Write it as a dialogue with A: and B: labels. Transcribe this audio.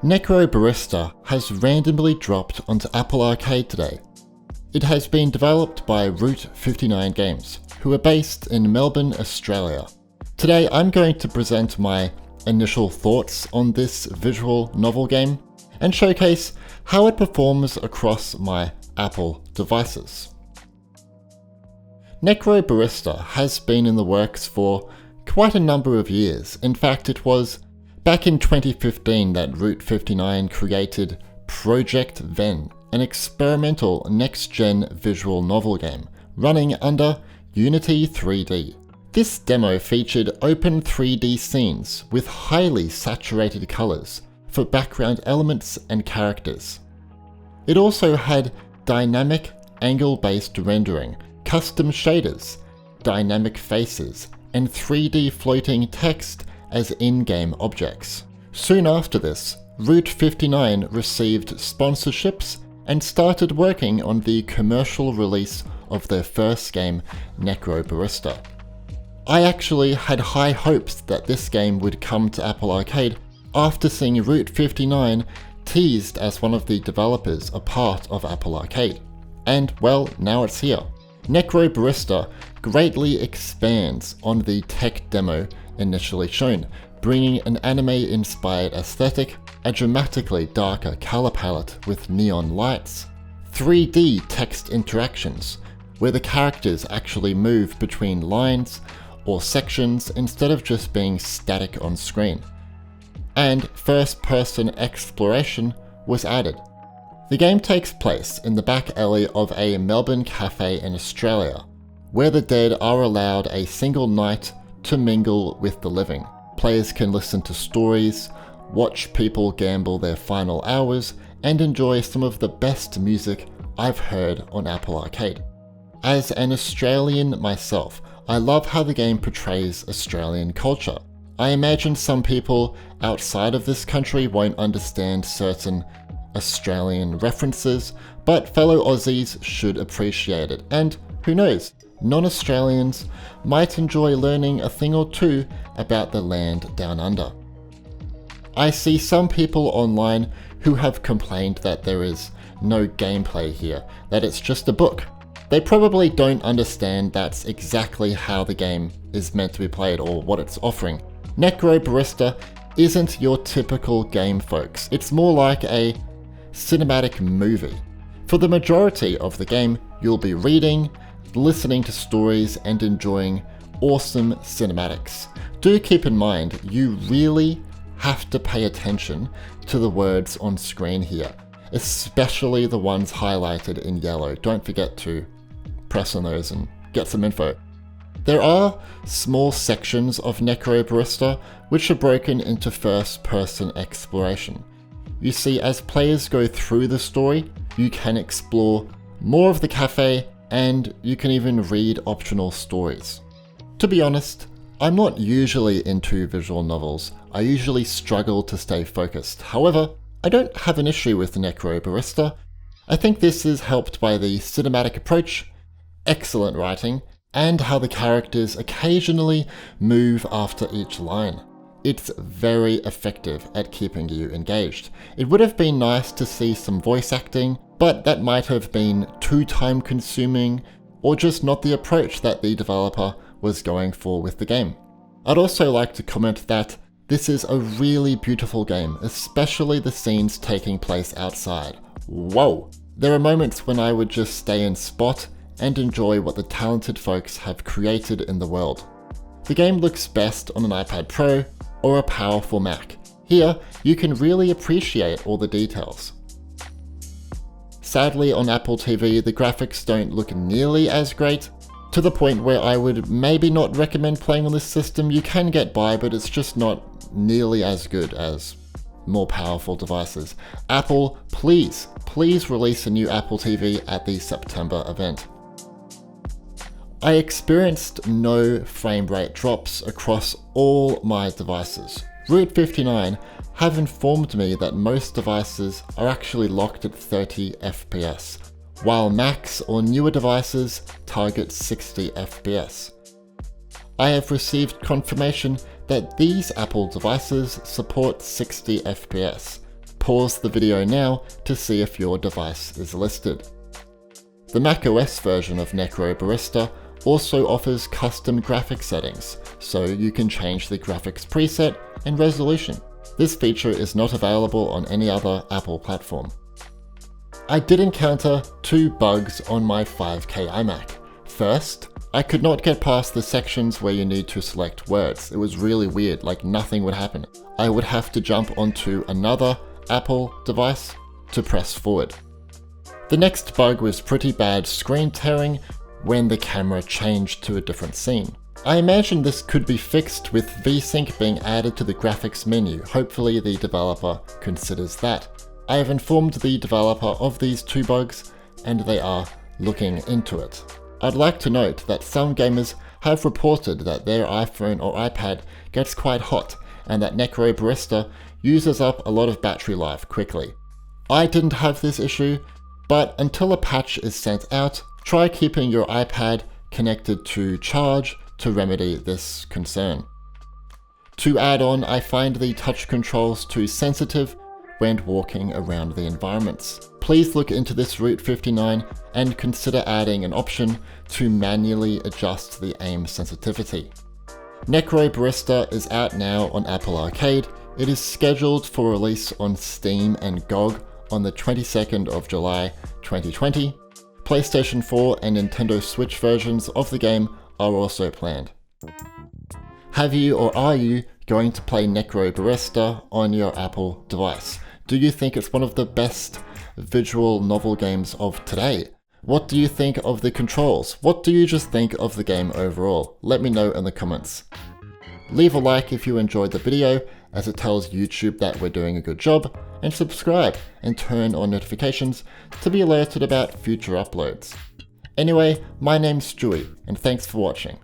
A: Necrobarista has randomly dropped onto Apple Arcade today. It has been developed by Route 59 Games, who are based in Melbourne, Australia. Today I'm going to present my initial thoughts on this visual novel game and showcase how it performs across my Apple devices. Necrobarista has been in the works for quite a number of years. In fact, it was back in 2015 that Route 59 created Project Ven, an experimental next-gen visual novel game running under Unity 3D. This demo featured open 3D scenes with highly saturated colors for background elements and characters. It also had dynamic angle-based rendering, custom shaders, dynamic faces, and 3D floating text as in-game objects. Soon after this, Route 59 received sponsorships and started working on the commercial release of their first game, Necrobarista. I actually had high hopes that this game would come to Apple Arcade after seeing Route 59 teased as one of the developers a part of Apple Arcade. And well, now it's here. Necrobarista greatly expands on the tech demo initially shown, bringing an anime-inspired aesthetic, a dramatically darker color palette with neon lights, 3D text interactions, where the characters actually move between lines or sections instead of just being static on screen, and first-person exploration was added. The game takes place in the back alley of a Melbourne cafe in Australia, where the dead are allowed a single night to mingle with the living. Players can listen to stories, watch people gamble their final hours, and enjoy some of the best music I've heard on Apple Arcade. As an Australian myself, I love how the game portrays Australian culture. I imagine some people outside of this country won't understand certain Australian references, but fellow Aussies should appreciate it, and who knows, non-Australians might enjoy learning a thing or two about the land down under. I see some people online who have complained that there is no gameplay here, that it's just a book. They probably don't understand that's exactly how the game is meant to be played or what it's offering. Necrobarista isn't your typical game, folks. It's more like a cinematic movie. For the majority of the game, you'll be reading, listening to stories, and enjoying awesome cinematics. Do keep in mind, you really have to pay attention to the words on screen here, especially the ones highlighted in yellow. Don't forget to press on those and get some info. There are small sections of Necrobarista which are broken into first-person exploration. You see, as players go through the story, you can explore more of the cafe and you can even read optional stories. To be honest, I'm not usually into visual novels. I usually struggle to stay focused. However, I don't have an issue with Necrobarista. I think this is helped by the cinematic approach, excellent writing, and how the characters occasionally move after each line. It's very effective at keeping you engaged. It would have been nice to see some voice acting, but that might have been too time consuming or just not the approach that the developer was going for with the game. I'd also like to comment that this is a really beautiful game, especially the scenes taking place outside. Whoa! There are moments when I would just stay in spot and enjoy what the talented folks have created in the world. The game looks best on an iPad Pro or a powerful Mac. Here, you can really appreciate all the details. Sadly, on Apple TV, the graphics don't look nearly as great, to the point where I would maybe not recommend playing on this system. You can get by, but it's just not nearly as good as more powerful devices. Apple, please release a new Apple TV at the September event. I experienced no frame rate drops across all my devices. Route 59 have informed me that most devices are actually locked at 30 FPS, while Macs or newer devices target 60 FPS. I have received confirmation that these Apple devices support 60 FPS. pause the video now to see if your device is listed. The macOS version of Necrobarista also offers custom graphics settings, so you can change the graphics preset and resolution. This feature is not available on any other Apple platform. I did encounter 2 bugs on my 5K iMac. First, I could not get past the sections where you need to select words. It was really weird, like nothing would happen. I would have to jump onto another Apple device to press forward. The next bug was pretty bad screen tearing when the camera changed to a different scene. I imagine this could be fixed with VSync being added to the graphics menu. Hopefully the developer considers that. I have informed the developer of these 2 bugs and they are looking into it. I'd like to note that some gamers have reported that their iPhone or iPad gets quite hot and that Necrobarista uses up a lot of battery life quickly. I didn't have this issue, but until a patch is sent out, try keeping your iPad connected to charge to remedy this concern. To add on, I find the touch controls too sensitive when walking around the environments. Please look into this Route 59 and consider adding an option to manually adjust the aim sensitivity. Necrobarista is out now on Apple Arcade. It is scheduled for release on Steam and GOG on the 22nd of July 2020. PlayStation 4 and Nintendo Switch versions of the game are also planned. Have you or are you going to play Necrobarista on your Apple device? Do you think it's one of the best visual novel games of today? What do you think of the controls? What do you just think of the game overall? Let me know in the comments. Leave a like if you enjoyed the video, as it tells YouTube that we're doing a good job, and subscribe and turn on notifications to be alerted about future uploads. Anyway, my name's Stewie, and thanks for watching.